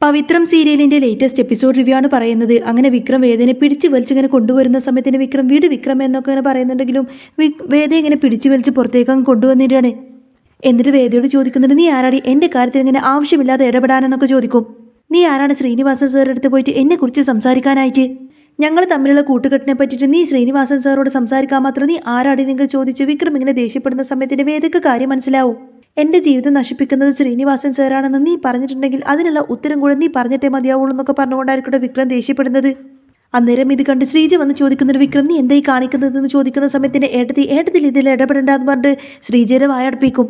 പവിത്രം സീരിയലിന്റെ latest episode review ആണ് പറയുന്നത്. അങ്ങനെ വിക്രം വേദനെ പിടിച്ചു വലിച്ചിങ്ങനെ കൊണ്ടുവരുന്ന സമയത്തിന് വിക്രം വീട് വിക്രം എന്നൊക്കെ ഇങ്ങനെ പറയുന്നുണ്ടെങ്കിലും വേദ ഇങ്ങനെ പിടിച്ചു വലിച്ച് പുറത്തേക്ക് അങ്ങ് കൊണ്ടുവന്നിട്ടാണ്. എന്നിട്ട് വേദയോട് ചോദിക്കുന്നുണ്ട്, നീ ആരാടി എൻ്റെ കാര്യത്തിൽ ഇങ്ങനെ ആവശ്യമില്ലാതെ ഇടപെടാനെന്നൊക്കെ ചോദിക്കും. നീ ആരാണ് ശ്രീനിവാസൻ സാറിൻ്റെ അടുത്ത് പോയിട്ട് എന്നെക്കുറിച്ച് സംസാരിക്കാനായിട്ട്? ഞങ്ങൾ തമ്മിലുള്ള കൂട്ടുകെട്ടിനെ പറ്റിയിട്ട് നീ ശ്രീനിവാസൻ സാറോട് സംസാരിക്കാൻ മാത്രം നീ ആരാടി നിങ്ങൾ ചോദിച്ച് വിക്രം ഇങ്ങനെ ദേഷ്യപ്പെടുന്ന സമയത്തിന് വേദയ്ക്ക് കാര്യം മനസ്സിലാവും. എൻ്റെ ജീവിതം നശിപ്പിക്കുന്നത് ശ്രീനിവാസൻ സാറാണെന്ന് നീ പറഞ്ഞിട്ടുണ്ടെങ്കിൽ അതിനുള്ള ഉത്തരം കൂടെ നീ പറഞ്ഞിട്ടേ മതിയാവുള്ളൂ എന്നൊക്കെ പറഞ്ഞുകൊണ്ടായിരിക്കട്ടെ വിക്രം ദേഷ്യപ്പെടുന്നത്. അന്നേരം ഇത് കണ്ട് ശ്രീജ വന്ന് ചോദിക്കുന്നുണ്ട്, വിക്രം നീ എന്തായി കാണിക്കുന്നതെന്ന് ചോദിക്കുന്ന സമയത്തിന് ഏട്ടത്തിൽ ഇതിൽ ഇടപെടേണ്ടെന്ന് പറഞ്ഞിട്ട് ശ്രീജയുടെ വായടപ്പിക്കും.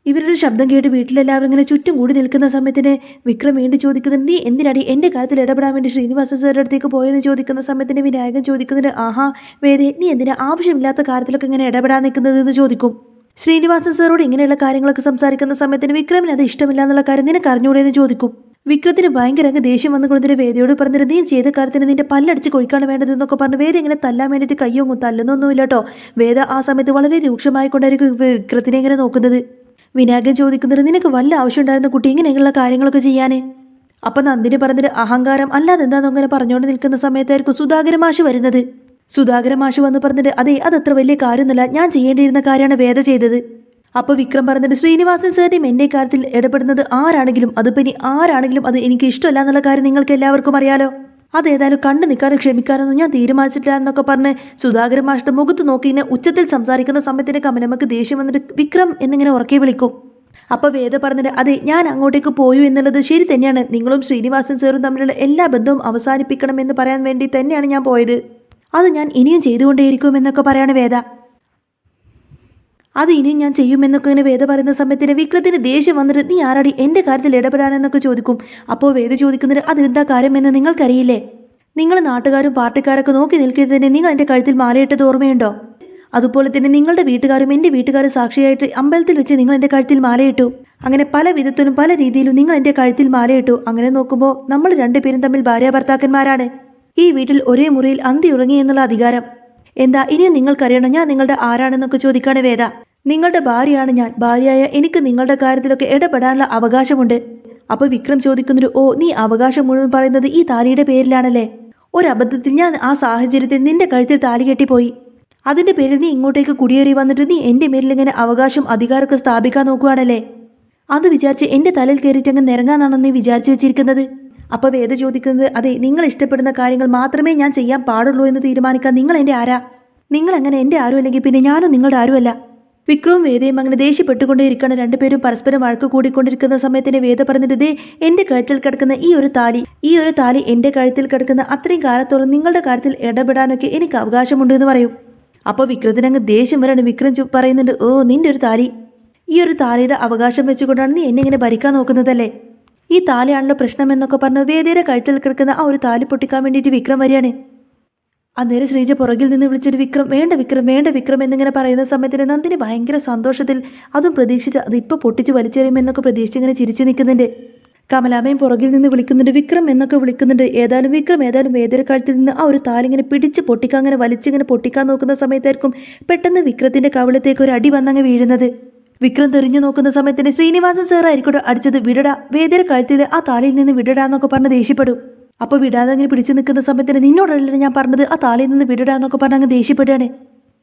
ഇവരുടെ ശബ്ദം കേട്ട് വീട്ടിലെല്ലാവരും ഇങ്ങനെ ചുറ്റും കൂടി നിൽക്കുന്ന സമയത്തിന് വിക്രം വീണ്ടും ചോദിക്കുന്നുണ്ട്, നീ എന്തിനാടി എൻ്റെ കാര്യത്തിൽ ഇടപെടാൻ വേണ്ടി ശ്രീനിവാസൻ സാറിൻ്റെ അടുത്തേക്ക് പോയെന്ന് ചോദിക്കുന്ന സമയത്തിന് വിനായകൻ ചോദിക്കുന്നുണ്ട്, ആഹാ വേദേ നീ എന്തിനാ ആവശ്യമില്ലാത്ത കാര്യത്തിലൊക്കെ ഇങ്ങനെ ഇടപെടാൻ നിൽക്കുന്നതെന്ന് ചോദിക്കും. ശ്രീനിവാസൻ സാറോട് ഇങ്ങനെയുള്ള കാര്യങ്ങളൊക്കെ സംസാരിക്കുന്ന സമയത്തിന് വിക്രമിന് അത് ഇഷ്ടമില്ല എന്നുള്ള കാര്യം നിനക്ക് അറിഞ്ഞൂടെന്ന് ചോദിക്കും. വിക്രത്തിന് ഭയങ്കര ദേഷ്യം വന്നുകൊണ്ടിട്ട് വേദയോട് പറഞ്ഞിട്ട്, നീ ചെയ്ത കാര്യത്തിന് നിന്റെ പല്ലടിച്ച് കൊഴിക്കാണ് വേണ്ടതെന്നൊക്കെ പറഞ്ഞ് വേദ ഇങ്ങനെ തല്ലാൻ വേണ്ടിയിട്ട് കയ്യൊങ്ങും തല്ലുന്നൊന്നുമില്ല കേട്ടോ. വേദ ആ സമയത്ത് വളരെ രൂക്ഷമായിക്കൊണ്ടായിരിക്കും വിക്രത്തിനെ ഇങ്ങനെ നോക്കുന്നത്. വിനായകൻ ചോദിക്കുന്നത്, നിനക്ക് വല്ല ആവശ്യം ഉണ്ടായിരുന്ന കുട്ടി ഇങ്ങനെയുള്ള കാര്യങ്ങളൊക്കെ ചെയ്യാനേ? അപ്പം നന്ദിനി പറഞ്ഞിട്ട്, അഹങ്കാരം അല്ലാതെ എന്താണെന്ന് അങ്ങനെ പറഞ്ഞുകൊണ്ട് നിൽക്കുന്ന സമയത്തായിരിക്കും സുധാകര മാഷ് വരുന്നത്. സുധാകര മാഷ് വന്ന് പറഞ്ഞിട്ട്, അതെ അതത്ര വലിയ കാര്യമൊന്നുമില്ല, ഞാൻ ചെയ്യേണ്ടിയിരുന്ന കാര്യമാണ് വേദ ചെയ്തത്. അപ്പോൾ വിക്രം പറഞ്ഞിട്ട്, ശ്രീനിവാസൻ സാറിൻ്റെയും എൻ്റെ കാര്യത്തിൽ ഇടപെടുന്നത് ആരാണെങ്കിലും അതിപ്പോൾ ഇനി ആരാണെങ്കിലും അത് എനിക്ക് ഇഷ്ടമല്ല എന്നുള്ള കാര്യം നിങ്ങൾക്ക് എല്ലാവർക്കും അറിയാലോ. അതേതായാലും കണ്ടു നിൽക്കാനും ക്ഷമിക്കാനൊന്നും ഞാൻ തീരുമാനിച്ചിട്ടില്ല എന്നൊക്കെ പറഞ്ഞ് സുധാകര മാഷിന്റെ മുഖത്ത് നോക്കി ഇങ്ങനെ ഉച്ചത്തിൽ സംസാരിക്കുന്ന സമയത്തിന് കമലമ്മക്ക് ദേഷ്യം വന്നിട്ട് വിക്രം എന്നിങ്ങനെ ഉറക്കെ വിളിക്കും. അപ്പോൾ വേദ പറഞ്ഞിട്ട്, അതെ ഞാൻ അങ്ങോട്ടേക്ക് പോയു എന്നുള്ളത് ശരി തന്നെയാണ്, നിങ്ങളും ശ്രീനിവാസൻ സാറും തമ്മിലുള്ള എല്ലാ ബന്ധവും അവസാനിപ്പിക്കണം എന്ന് പറയാൻ വേണ്ടി തന്നെയാണ് ഞാൻ പോയത്. അത് ഞാൻ ഇനിയും ചെയ്തുകൊണ്ടേയിരിക്കും എന്നൊക്കെ പറയാണ് വേദ. അത് ഇനിയും ഞാൻ ചെയ്യുമെന്നൊക്കെ ഇങ്ങനെ വേദ പറയുന്ന സമയത്തിന് വിക്രത്തിന് ദേഷ്യം വന്നിട്ട്, നീ ആരാടി എൻ്റെ കാര്യത്തിൽ ഇടപെടാനെന്നൊക്കെ ചോദിക്കും. അപ്പോൾ വേദ ചോദിക്കുന്നത്, അതെന്താ കാര്യമെന്ന് നിങ്ങൾക്കറിയില്ലേ? നിങ്ങൾ നാട്ടുകാരും പാർട്ടിക്കാരൊക്കെ നോക്കി നിൽക്കുന്നത് തന്നെ നിങ്ങൾ എൻ്റെ കഴുത്തിൽ മാലയിട്ടത് ഓർമ്മയുണ്ടോ? അതുപോലെ തന്നെ നിങ്ങളുടെ വീട്ടുകാരും എൻ്റെ വീട്ടുകാരും സാക്ഷിയായിട്ട് അമ്പലത്തിൽ വെച്ച് നിങ്ങൾ എൻ്റെ കഴുത്തിൽ മാലയിട്ടു. അങ്ങനെ പല വിധത്തിലും പല രീതിയിലും നിങ്ങൾ എൻ്റെ കഴുത്തിൽ മാലയിട്ടു. അങ്ങനെ നോക്കുമ്പോൾ നമ്മൾ രണ്ടുപേരും തമ്മിൽ ഭാര്യ ഭർത്താക്കന്മാരാണ്. ഈ വീട്ടിൽ ഒരേ മുറിയിൽ അന്തി ഉറങ്ങി എന്നുള്ള അധികാരം എന്താ ഇനിയും നിങ്ങൾക്കറിയണം ഞാൻ നിങ്ങളുടെ ആരാണെന്നൊക്കെ ചോദിക്കാണ് വേദ. നിങ്ങളുടെ ഭാര്യയാണ് ഞാൻ, ഭാര്യയായ എനിക്ക് നിങ്ങളുടെ കാര്യത്തിലൊക്കെ ഇടപെടാനുള്ള അവകാശമുണ്ട്. അപ്പോൾ വിക്രം ചോദിക്കുന്നൊരു, ഓ നീ അവകാശം മുഴുവൻ പറയുന്നത് ഈ താലിയുടെ പേരിലാണല്ലേ? ഒരു അബദ്ധത്തിൽ ഞാൻ ആ സാഹചര്യത്തിൽ നിന്റെ കഴുത്തിൽ താലി കെട്ടിപ്പോയി. അതിൻ്റെ പേരിൽ നീ ഇങ്ങോട്ടേക്ക് കുടിയേറി വന്നിട്ട് നീ എൻ്റെ പേരിൽ ഇങ്ങനെ അവകാശം അധികാരമൊക്കെ സ്ഥാപിക്കാൻ നോക്കുകയാണല്ലേ? അത് വിചാരിച്ച് എൻ്റെ തലയിൽ കയറിയിട്ടങ്ങ് നിരങ്ങാനാണോ നീ വിചാരിച്ചു വെച്ചിരിക്കുന്നത്? അപ്പോൾ വേദ ചോദിക്കുന്നത്, അതെ നിങ്ങൾ ഇഷ്ടപ്പെടുന്ന കാര്യങ്ങൾ മാത്രമേ ഞാൻ ചെയ്യാൻ പാടുള്ളൂ എന്ന് തീരുമാനിക്കാൻ നിങ്ങൾ എൻ്റെ ആരാ? നിങ്ങൾ അങ്ങനെ എൻ്റെ ആരും അല്ലെങ്കിൽ പിന്നെ ഞാനും നിങ്ങളുടെ ആരുമല്ല. വിക്രവും വേദയും അങ്ങനെ ദേഷ്യപ്പെട്ടുകൊണ്ടേയിരിക്കണം. രണ്ടുപേരും പരസ്പരം വഴക്ക് കൂടിക്കൊണ്ടിരിക്കുന്ന സമയത്തിന് വേദ പറഞ്ഞിട്ട്, ദേ എൻ്റെ കഴുത്തിൽ കിടക്കുന്ന ഈ ഒരു താലി എൻ്റെ കഴുത്തിൽ കിടക്കുന്ന അത്രയും കാലത്തോളം നിങ്ങളുടെ കാര്യത്തിൽ ഇടപെടാനൊക്കെ എനിക്ക് അവകാശമുണ്ട് എന്ന് പറയും. അപ്പോൾ വിക്രത്തിന് അങ്ങ് ദേഷ്യം വരാണ്. വിക്രം പറയുന്നുണ്ട്, ഓ നിൻ്റെ ഒരു താലി, ഈ ഒരു താലിയുടെ അവകാശം വെച്ചുകൊണ്ടാണ് നീ എന്നെ ഇങ്ങനെ ഭരിക്കാൻ നോക്കുന്നതല്ലേ? ഈ താലിയാണല്ലോ പ്രശ്നം എന്നൊക്കെ പറഞ്ഞ് വേദയുടെ കഴുത്തിൽ കിടക്കുന്ന ആ ഒരു താലി പൊട്ടിക്കാൻ വേണ്ടിയിട്ട് വിക്രം വരികയാണ്. അന്നേരം ശ്രീജ പുറകിൽ നിന്ന് വിളിച്ചൊരു, വിക്രം വേണ്ട വിക്രം വേണ്ട വിക്രം എന്നിങ്ങനെ പറയുന്ന സമയത്തിന് നന്ദിനി ഭയങ്കര സന്തോഷത്തിൽ അതും പ്രതീക്ഷിച്ച് അത് ഇപ്പോൾ പൊട്ടിച്ച് വലിച്ചെറിയുമെന്നൊക്കെ പ്രതീക്ഷിച്ച് ഇങ്ങനെ ചിരിച്ചു നിൽക്കുന്നുണ്ട്. കമലാമ്മയും പുറകിൽ നിന്ന് വിളിക്കുന്നുണ്ട്, വിക്രം എന്നൊക്കെ വിളിക്കുന്നുണ്ട്. ഏതായാലും വേദയുടെ കഴുത്തിൽ നിന്ന് ആ ഒരു താലി ഇങ്ങനെ പിടിച്ച് പൊട്ടിക്കാൻ അങ്ങനെ വലിച്ചിങ്ങനെ പൊട്ടിക്കാൻ നോക്കുന്ന സമയത്തായിരിക്കും പെട്ടെന്ന് വിക്രത്തിന്റെ കവിളത്തേക്ക് ഒരു അടി വന്നങ്ങ് വീഴുന്നത്. വിക്രം തെറിഞ്ഞു നോക്കുന്ന സമയത്തിന് ശ്രീനിവാസൻ സാറായിരിക്കട്ടെ അടിച്ചത്, വിടടാ വേദയുടെ കഴുത്തിൽ ആ താലിയിൽ നിന്ന് വിടടാന്നൊക്കെ പറഞ്ഞ് ദേഷ്യപ്പെടും. അപ്പോൾ വിടാതെ അങ്ങനെ പിടിച്ചു നിൽക്കുന്ന സമയത്തിന്, നിന്നോടല്ലേ ഞാൻ പറഞ്ഞത് ആ താലിയിൽ നിന്ന് വിടടാന്നൊക്കെ പറഞ്ഞ് അങ്ങ് ദേഷ്യപ്പെടുകയാണ്.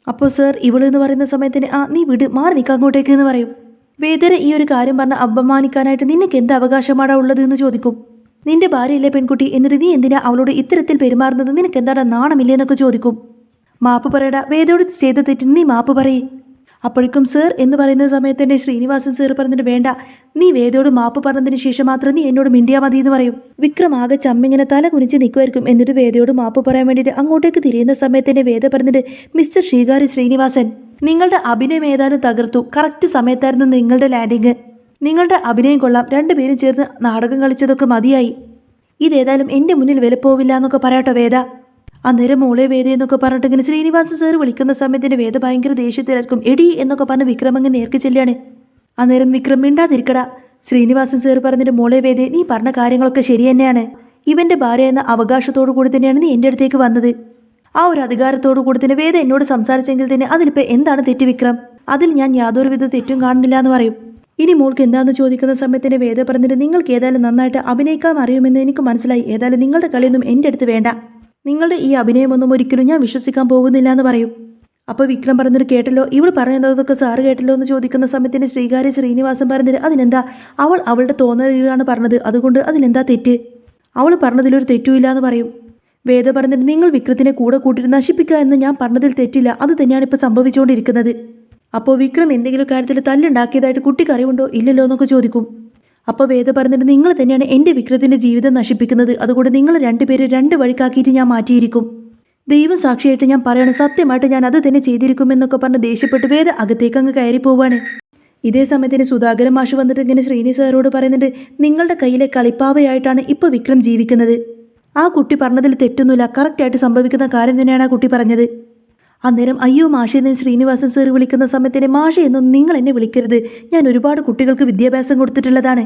അപ്പോൾ സാർ ഇവളെന്ന് പറയുന്ന സമയത്തിന്, ആ നീ വിട് മാറി നിൽക്കുക അങ്ങോട്ടേക്ക് എന്ന് പറയും. വേദര ഈ ഒരു കാര്യം പറഞ്ഞ് അപമാനിക്കാനായിട്ട് നിനക്ക് എന്ത് അവകാശമാടാ ഉള്ളത് എന്ന് ചോദിക്കും. നിന്റെ ഭാര്യയല്ലേ പെൺകുട്ടി, എന്നിട്ട് നീ എന്തിനാ അവളോട് ഇത്തരത്തിൽ പെരുമാറുന്നത്? നിനക്ക് എന്താടാ നാണമില്ലേ എന്നൊക്കെ ചോദിക്കും. മാപ്പ് പറയടാ, വേദയോട് ചെയ്ത തെറ്റിന് നീ മാപ്പ് പറയേ. അപ്പോഴേക്കും സർ എന്ന് പറയുന്ന സമയത്ത് തന്നെ ശ്രീനിവാസൻ സാർ പറഞ്ഞിട്ട്, വേണ്ട നീ വേദയോട് മാപ്പ് പറഞ്ഞതിന് ശേഷം മാത്രം നീ എന്നോട് മിണ്ടിയാൽ മതി എന്ന് പറയും. വിക്രം ആകെ ചമ്മിങ്ങനെ തല കുനിച്ച് നിൽക്കുമായിരിക്കും. എന്നിട്ട് വേദയോട് മാപ്പ് പറയാൻ വേണ്ടിയിട്ട് അങ്ങോട്ടേക്ക് തിരിയുന്ന സമയത്ത് തന്നെ വേദ പറഞ്ഞിട്ട്, മിസ്റ്റർ ശ്രീനിവാസൻ നിങ്ങളുടെ അഭിനയം ഏതാനും തകർത്തു. കറക്റ്റ് സമയത്തായിരുന്നു നിങ്ങളുടെ ലാൻഡിങ്. നിങ്ങളുടെ അഭിനയം കൊള്ളാം, രണ്ടുപേരും ചേർന്ന് നാടകം കളിച്ചതൊക്കെ മതിയായി. ഇതേതായാലും എൻ്റെ മുന്നിൽ വിലപ്പോവില്ല എന്നൊക്കെ പറയാട്ടോ വേദ. അന്നേരം മോളെ വേദ എന്നൊക്കെ പറഞ്ഞിട്ട് ഇങ്ങനെ ശ്രീനിവാസൻ സാർ വിളിക്കുന്ന സമയത്തിന് വേദ ഭയങ്കര ദേഷ്യത്തിലായിരിക്കും. എടി എന്നൊക്കെ പറഞ്ഞ് വിക്രം അങ്ങ് നേർക്ക് ചെല്ലാണ്. അന്നേരം വിക്രം മിണ്ടാതിരിക്കടാ. ശ്രീനിവാസൻ സാർ പറഞ്ഞിട്ട്, മോളെ വേദ നീ പറഞ്ഞ കാര്യങ്ങളൊക്കെ ശരി തന്നെയാണ്. ഇവൻ്റെ ഭാര്യ എന്ന അവകാശത്തോടു കൂടി തന്നെയാണ് നീ എൻ്റെ അടുത്തേക്ക് വന്നത്. ആ ഒരു അധികാരത്തോടു കൂടി തന്നെ വേദ എന്നോട് സംസാരിച്ചെങ്കിൽ തന്നെ അതിലിപ്പോൾ എന്താണ് തെറ്റ് വിക്രം? അതിൽ ഞാൻ യാതൊരുവിധ തെറ്റും കാണുന്നില്ല എന്ന് പറയും. ഇനി മോൾക്ക് എന്താണെന്ന് ചോദിക്കുന്ന സമയത്തിന് വേദ പറഞ്ഞിട്ട് നിങ്ങൾക്ക് ഏതായാലും നന്നായിട്ട് അഭിനയിക്കാൻ അറിയുമെന്ന് എനിക്ക് മനസ്സിലായി. ഏതായാലും നിങ്ങളുടെ കളിയൊന്നും എൻ്റെ അടുത്ത് വേണ്ട. നിങ്ങളുടെ ഈ അഭിനയമൊന്നും ഒരിക്കലും ഞാൻ വിശ്വസിക്കാൻ പോകുന്നില്ല എന്ന് പറയും. അപ്പോൾ വിക്രം പറഞ്ഞിട്ട് കേട്ടല്ലോ, ഇവൾ പറയുന്നതൊക്കെ സാറ് കേട്ടല്ലോ എന്ന് ചോദിക്കുന്ന സമയത്തിന് ശ്രീനിവാസൻ പറഞ്ഞിട്ട് അതിനെന്താ, അവൾ അവളുടെ തോന്നലാണ് പറഞ്ഞത്, അതുകൊണ്ട് അതിലെന്താ തെറ്റ്? അവൾ പറഞ്ഞതിലൊരു തെറ്റുമില്ല എന്ന് പറയും. വേദ പറഞ്ഞിട്ട് നിങ്ങൾ വിക്രത്തിനെ കൂടെ കൂട്ടിയിട്ട് നശിപ്പിക്കുക എന്ന് ഞാൻ പറഞ്ഞതിൽ തെറ്റില്ല, അത് തന്നെയാണ് ഇപ്പോൾ സംഭവിച്ചുകൊണ്ടിരിക്കുന്നത്. അപ്പോൾ വിക്രം എന്തെങ്കിലും കാര്യത്തിൽ തല്ലുണ്ടാക്കിയതായിട്ട് കുട്ടിക്ക് അറിവുണ്ടോ ഇല്ലല്ലോ എന്നൊക്കെ ചോദിക്കും. അപ്പോൾ വേദ പറഞ്ഞിട്ട് നിങ്ങൾ തന്നെയാണ് എൻ്റെ വിക്രത്തിൻ്റെ ജീവിതം നശിപ്പിക്കുന്നത്, അതുകൊണ്ട് നിങ്ങൾ രണ്ടുപേരും രണ്ട് വഴിക്കാക്കിയിട്ട് ഞാൻ മാറ്റിയിരിക്കും. ദൈവം സാക്ഷിയായിട്ട് ഞാൻ പറയണം, സത്യമായിട്ട് ഞാൻ അത് തന്നെ ചെയ്തിരിക്കുമെന്നൊക്കെ പറഞ്ഞ് ദേഷ്യപ്പെട്ട് വേദ അകത്തേക്ക് അങ്ങ് കയറി പോവാണ്. ഇതേ സമയത്തിന് സുധാകരൻ മാഷ് വന്നിട്ട് ഇങ്ങനെ ശ്രീനി സാറോട് പറയുന്നുണ്ട്, നിങ്ങളുടെ കയ്യിലെ കളിപ്പാവയായിട്ടാണ് ഇപ്പോൾ വിക്രം ജീവിക്കുന്നത്. ആ കുട്ടി പറഞ്ഞതിൽ തെറ്റൊന്നുമില്ല, കറക്റ്റായിട്ട് സംഭവിക്കുന്ന കാര്യം തന്നെയാണ് ആ കുട്ടി പറഞ്ഞത്. അന്നേരം അയ്യോ മാഷെ എന്ന് ശ്രീനിവാസൻ സാർ വിളിക്കുന്ന സമയത്തിന് മാഷ എന്നും നിങ്ങൾ എന്നെ വിളിക്കരുത്, ഞാൻ ഒരുപാട് കുട്ടികൾക്ക് വിദ്യാഭ്യാസം കൊടുത്തിട്ടുള്ളതാണ്.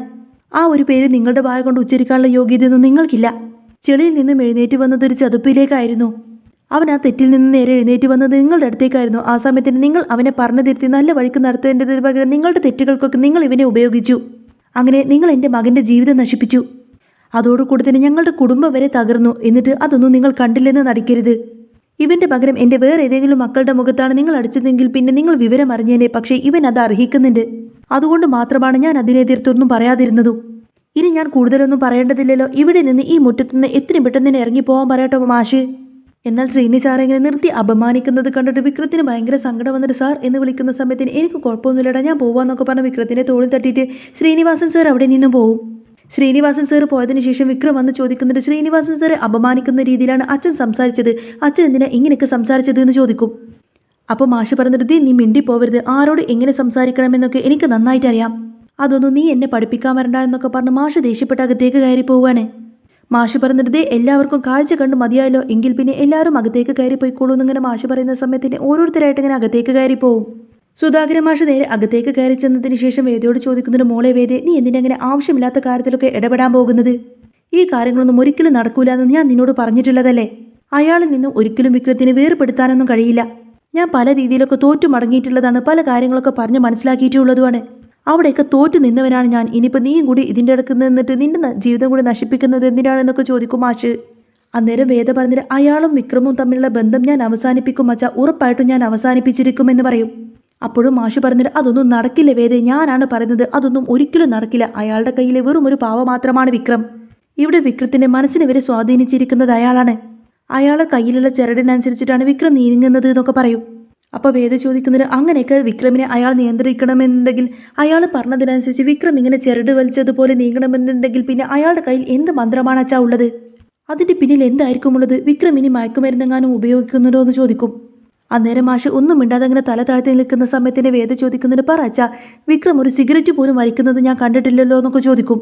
ആ ഒരു പേര് നിങ്ങളുടെ വായ കൊണ്ട് ഉച്ചരിക്കാനുള്ള യോഗ്യതയൊന്നും നിങ്ങൾക്കില്ല. ചെളിയിൽ നിന്നും എഴുന്നേറ്റ് വന്നത് ഒരു ചതുപ്പിലേക്കായിരുന്നു. അവൻ ആ തെറ്റിൽ നിന്ന് നേരെ എഴുന്നേറ്റ് വന്നത് നിങ്ങളുടെ അടുത്തേക്കായിരുന്നു. ആ സമയത്തിന് നിങ്ങൾ അവനെ പറഞ്ഞു തിരുത്തി നല്ല വഴിക്ക് നടത്തേണ്ടതിന് പകരം നിങ്ങളുടെ തെറ്റുകൾക്കൊക്കെ നിങ്ങൾ ഇവനെ ഉപയോഗിച്ചു. അങ്ങനെ നിങ്ങൾ എൻ്റെ മകൻ്റെ ജീവിതം നശിപ്പിച്ചു. അതോടുകൂടി തന്നെ ഞങ്ങളുടെ കുടുംബം വരെ തകർന്നു. എന്നിട്ട് അതൊന്നും നിങ്ങൾ കണ്ടില്ലെന്ന് നടിക്കരുത്. ഇവൻ്റെ പകരം എൻ്റെ വേറെ ഏതെങ്കിലും മക്കളുടെ മുഖത്താണ് നിങ്ങൾ അടിച്ചതെങ്കിൽ പിന്നെ നിങ്ങൾ വിവരം അറിഞ്ഞേനെ. പക്ഷേ ഇവൻ അത് അർഹിക്കുന്നുണ്ട്. അതുകൊണ്ട് മാത്രമാണ് ഞാൻ അതിനെതിർത്തൊന്നും പറയാതിരുന്നതും. ഇനി ഞാൻ കൂടുതലൊന്നും പറയേണ്ടതില്ലല്ലോ. ഇവിടെ നിന്ന് ഈ മുറ്റത്തുനിന്ന് എത്രയും പെട്ടെന്ന് തന്നെ ഇറങ്ങിപ്പോകാൻ പറയട്ടോ മാഷ്. എന്നാൽ ശ്രീനി സാർ ഇങ്ങനെ നിർത്തി അപമാനിക്കുന്നത് കണ്ടിട്ട് വിക്രത്തിന് ഭയങ്കര സങ്കടം വന്നിട്ട് സാർ എന്ന് വിളിക്കുന്ന സമയത്തിന് എനിക്ക് കുഴപ്പമൊന്നുമില്ലടാ, ഞാൻ പോവാന്നൊക്കെ പറഞ്ഞ് വിക്രത്തിൻ്റെ തോളിൽ തട്ടിയിട്ട് ശ്രീനിവാസൻ സാർ അവിടെ നിന്നും പോവും. ശ്രീനിവാസൻ സാർ പോയതിനു ശേഷം വിക്രം വന്ന് ചോദിക്കുന്നുണ്ട്, ശ്രീനിവാസൻ സാറെ അപമാനിക്കുന്ന രീതിയിലാണ് അച്ഛൻ സംസാരിച്ചത്, അച്ഛൻ എന്തിനാ ഇങ്ങനെയൊക്കെ സംസാരിച്ചത് എന്ന് ചോദിക്കും. അപ്പോൾ മാഷ് പറഞ്ഞിട്ട് നീ മിണ്ടി പോവരുത്, ആരോട് എങ്ങനെ സംസാരിക്കണമെന്നൊക്കെ എനിക്ക് നന്നായിട്ട് അറിയാം, അതൊന്നും നീ എന്നെ പഠിപ്പിക്കാൻ വരണ്ട എന്നൊക്കെ പറഞ്ഞ് മാഷ് ദേഷ്യപ്പെട്ട അകത്തേക്ക് കയറി പോവുകയാണ്. മാഷ് പറഞ്ഞിട്ട് എല്ലാവർക്കും കാഴ്ച കണ്ട് മതിയായല്ലോ, എങ്കിൽ പിന്നെ എല്ലാവരും അകത്തേക്ക് കയറി പോയിക്കോളൂ എന്നിങ്ങനെ മാഷ് പറയുന്ന സമയത്തിന് ഓരോരുത്തരായിട്ട് ഇങ്ങനെ അകത്തേക്ക് കയറി പോവും. സുധാകരൻ മാഷ് നേരെ അകത്തേക്ക് കയറി ചെന്നതിന് ശേഷം വേദയോട് ചോദിക്കുന്നൊരു, മോളെ വേദേ, നീ എന്തിനങ്ങനെ ആവശ്യമില്ലാത്ത കാര്യത്തിലൊക്കെ ഇടപെടാൻ പോകുന്നത്? ഈ കാര്യങ്ങളൊന്നും ഒരിക്കലും നടക്കൂല എന്ന് ഞാൻ നിന്നോട് പറഞ്ഞിട്ടുള്ളതല്ലേ. അയാളിൽ നിന്നും ഒരിക്കലും വിക്രത്തിന് വേർപെടുത്താനൊന്നും കഴിയില്ല. ഞാൻ പല രീതിയിലൊക്കെ തോറ്റു മടങ്ങിയിട്ടുള്ളതാണ്, പല കാര്യങ്ങളൊക്കെ പറഞ്ഞ് മനസ്സിലാക്കിയിട്ടുള്ളതുമാണ്. അവിടെയൊക്കെ തോറ്റു നിന്നവനാണ് ഞാൻ. ഇനിയിപ്പോൾ നീയും കൂടി ഇതിൻ്റെ ഇടയ്ക്ക് നിന്നിട്ട് നിന്റെ ജീവിതം കൂടി നശിപ്പിക്കുന്നത് എന്തിനാണെന്നൊക്കെ ചോദിക്കും മാഷ്. അന്നേരം വേദ പറഞ്ഞിട്ട് അയാളും വിക്രമും തമ്മിലുള്ള ബന്ധം ഞാൻ അവസാനിപ്പിക്കും മച്ചാ, ഉറപ്പായിട്ടും ഞാൻ അവസാനിപ്പിച്ചിരിക്കുമെന്ന് പറയും. അപ്പോഴും മാഷ് പറഞ്ഞിട്ട് അതൊന്നും നടക്കില്ല വേദ, ഞാനാണ് പറയുന്നത്, അതൊന്നും ഒരിക്കലും നടക്കില്ല. അയാളുടെ കയ്യിലെ വെറും ഒരു പാവ മാത്രമാണ് വിക്രം. ഇവിടെ വിക്രത്തിൻ്റെ മനസ്സിനെ വരെ സ്വാധീനിച്ചിരിക്കുന്നത് അയാളാണ്. അയാളുടെ കയ്യിലുള്ള ചരടിനനുസരിച്ചിട്ടാണ് വിക്രം നീങ്ങുന്നത് എന്നൊക്കെ പറയും. അപ്പോൾ വേദ ചോദിക്കുന്നത്, അങ്ങനെയൊക്കെ വിക്രമിനെ അയാൾ നിയന്ത്രിക്കണമെന്നുണ്ടെങ്കിൽ, അയാൾ പറഞ്ഞതിനനുസരിച്ച് വിക്രം ഇങ്ങനെ ചരട് വലിച്ചതുപോലെ നീങ്ങണമെന്നുണ്ടെങ്കിൽ പിന്നെ അയാളുടെ കയ്യിൽ എന്ത് മന്ത്രമാണ് അച്ഛാ ഉള്ളത്? അതിൻ്റെ പിന്നിൽ എന്തായിരിക്കും ഉള്ളത്? വിക്രം ഇനി മയക്കുമരുന്നെങ്ങാനും ഉപയോഗിക്കുന്നുണ്ടോ എന്ന് ചോദിക്കും. അന്നേരം മാഷ് ഒന്നും മിണ്ടാതെ അങ്ങനെ തല താഴ്ത്തി നിൽക്കുന്ന സമയത്തിന് വേദ ചോദിക്കുന്നതിന്, പറ അച്ഛാ, വിക്രം ഒരു സിഗരറ്റ് പോലും വലിക്കുന്നത് ഞാൻ കണ്ടിട്ടില്ലല്ലോ എന്നൊക്കെ ചോദിക്കും.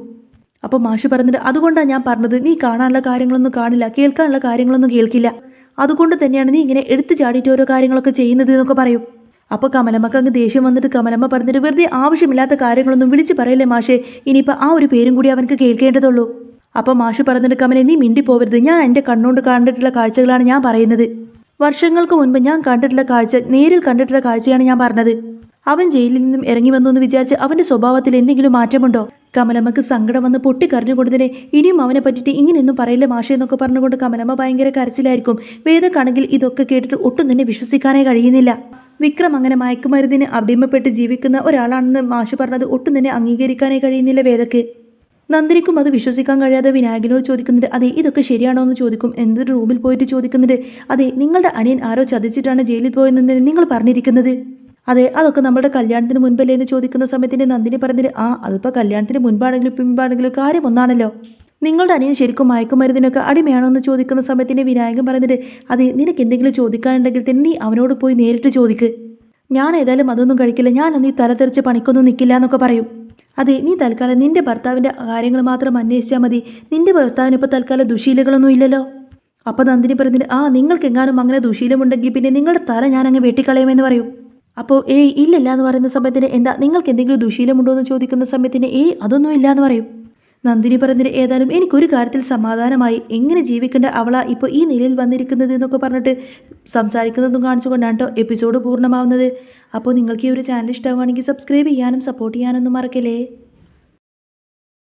അപ്പോൾ മാഷ് പറഞ്ഞിട്ട്, അതുകൊണ്ടാണ് ഞാൻ പറഞ്ഞത്, നീ കാണാനുള്ള കാര്യങ്ങളൊന്നും കാണില്ല, കേൾക്കാനുള്ള കാര്യങ്ങളൊന്നും കേൾക്കില്ല, അതുകൊണ്ട് തന്നെയാണ് നീ ഇങ്ങനെ എടുത്തു ചാടിയിട്ട് ഓരോ കാര്യങ്ങളൊക്കെ ചെയ്യുന്നത് എന്നൊക്കെ പറയും. അപ്പോൾ കമലമ്മക്ക് അങ്ങ് ദേഷ്യം വന്നിട്ട് കമലമ്മ പറഞ്ഞിട്ട്, വെറുതെ ആവശ്യമില്ലാത്ത കാര്യങ്ങളൊന്നും വിളിച്ച് പറയല്ലേ മാഷേ, ഇനിയിപ്പോൾ ആ ഒരു പേരും കൂടി അവനക്ക് കേൾക്കേണ്ടതുള്ളൂ. അപ്പോൾ മാഷ് പറഞ്ഞിട്ട്, കമലെ നീ മിണ്ടി പോവരുത്, ഞാൻ എൻ്റെ കണ്ണുകൊണ്ട് കണ്ടിട്ടുള്ള കാഴ്ചകളാണ് ഞാൻ പറയുന്നത്. വർഷങ്ങൾക്ക് മുൻപ് ഞാൻ കണ്ടിട്ടുള്ള കാഴ്ച, നേരിൽ കണ്ടിട്ടുള്ള കാഴ്ചയാണ് ഞാൻ പറഞ്ഞത്. അവൻ ജയിലിൽ നിന്നും ഇറങ്ങി വന്നു എന്ന് വിചാരിച്ച് അവൻ്റെ സ്വഭാവത്തിൽ എന്തെങ്കിലും മാറ്റമുണ്ടോ? കമലമ്മക്ക് സങ്കടം വന്ന് പൊട്ടിക്കരഞ്ഞുകൊണ്ട് തന്നെ, ഇനിയും അവനെ പറ്റിയിട്ട് ഇങ്ങനെയൊന്നും പറയില്ല മാഷേ എന്നൊക്കെ പറഞ്ഞുകൊണ്ട് കമലമ്മ ഭയങ്കര കരച്ചിലായിരിക്കും. വേദക്കാണെങ്കിൽ ഇതൊക്കെ കേട്ടിട്ട് ഒട്ടും തന്നെ വിശ്വസിക്കാനേ കഴിയുന്നില്ല. വിക്രം അങ്ങനെ മയക്കുമരുന്നിന് അടിമപ്പെട്ട് ജീവിക്കുന്ന ഒരാളാണെന്ന് മാഷ് പറഞ്ഞത് ഒട്ടും തന്നെ അംഗീകരിക്കാനേ കഴിയുന്നില്ല വേദക്ക്. നന്ദിനിക്കും അത് വിശ്വസിക്കാൻ കഴിയാതെ വിനായകനോട് ചോദിക്കുന്നുണ്ട്, അതെ ഇതൊക്കെ ശരിയാണോ എന്ന് ചോദിക്കും. എന്തൊരു റൂമിൽ പോയിട്ട് ചോദിക്കുന്നുണ്ട്, അതെ നിങ്ങളുടെ അനിയൻ ആരോ ചതിച്ചിട്ടാണ് ജയിലിൽ പോയെന്ന് നിങ്ങൾ പറഞ്ഞിരിക്കുന്നത്. അതെ അതൊക്കെ നമ്മുടെ കല്യാണത്തിന് മുൻപല്ലേ എന്ന് ചോദിക്കുന്ന സമയത്തിന് നന്ദിനി പറഞ്ഞിട്ട്, അതിപ്പോൾ കല്യാണത്തിന് മുൻപാണെങ്കിലും പിൻപാണെങ്കിലും കാര്യം ഒന്നാണല്ലോ. നിങ്ങളുടെ അനിയൻ ശരിക്കും മയക്കുമരുന്നിനൊക്കെ അടിമയാണോ എന്ന് ചോദിക്കുന്ന സമയത്തിന് വിനായകൻ പറഞ്ഞിട്ട്, അതെ നിനക്ക് എന്തെങ്കിലും ചോദിക്കാനുണ്ടെങ്കിൽ തന്നെ നീ അവനോട് പോയി നേരിട്ട് ചോദിക്ക്. ഞാൻ ഏതായാലും അതൊന്നും കഴിക്കില്ല, ഞാനൊന്നും ഈ തലതെറിച്ച് പണിക്കൊന്നും നിൽക്കില്ല എന്നൊക്കെ പറയും. അതെ നീ തൽക്കാലം നിന്റെ ഭർത്താവിൻ്റെ കാര്യങ്ങൾ മാത്രം അന്വേഷിച്ചാൽ മതി, നിന്റെ ഭർത്താവിന് ഇപ്പോൾ തൽക്കാലം ദുശീലകളൊന്നും ഇല്ലല്ലോ. അപ്പോൾ നന്ദിനി പറഞ്ഞിട്ട്, നിങ്ങൾക്ക് എങ്ങാനും അങ്ങനെ ദുശീലമുണ്ടെങ്കിൽ പിന്നെ നിങ്ങളുടെ തല ഞാൻ അങ്ങ് വെട്ടിക്കളയുമെന്ന് പറയും. അപ്പോൾ ഇല്ലല്ല എന്ന് പറയുന്ന സമയത്തിന്, എന്താ നിങ്ങൾക്ക് എന്തെങ്കിലും ദുശീലമുണ്ടോ എന്ന് ചോദിക്കുന്ന സമയത്തിന് അതൊന്നും ഇല്ല എന്ന് പറയും. നന്ദിനി പറഞ്ഞതിന് ഏതായാലും എനിക്കൊരു കാര്യത്തിൽ സമാധാനമായി. എങ്ങനെ ജീവിക്കേണ്ട അവളാ ഇപ്പോൾ ഈ നിലയിൽ വന്നിരിക്കുന്നത് എന്നൊക്കെ പറഞ്ഞിട്ട് സംസാരിക്കുന്നതും കാണിച്ചുകൊണ്ടാണ് കേട്ടോ എപ്പിസോഡ് പൂർണ്ണമാവുന്നത്. അപ്പോൾ നിങ്ങൾക്ക് ഈ ഒരു ചാനൽ ഇഷ്ടമാവുകയാണെങ്കിൽ സബ്സ്ക്രൈബ് ചെയ്യാനും സപ്പോർട്ട് ചെയ്യാനൊന്നും മറക്കല്ലേ.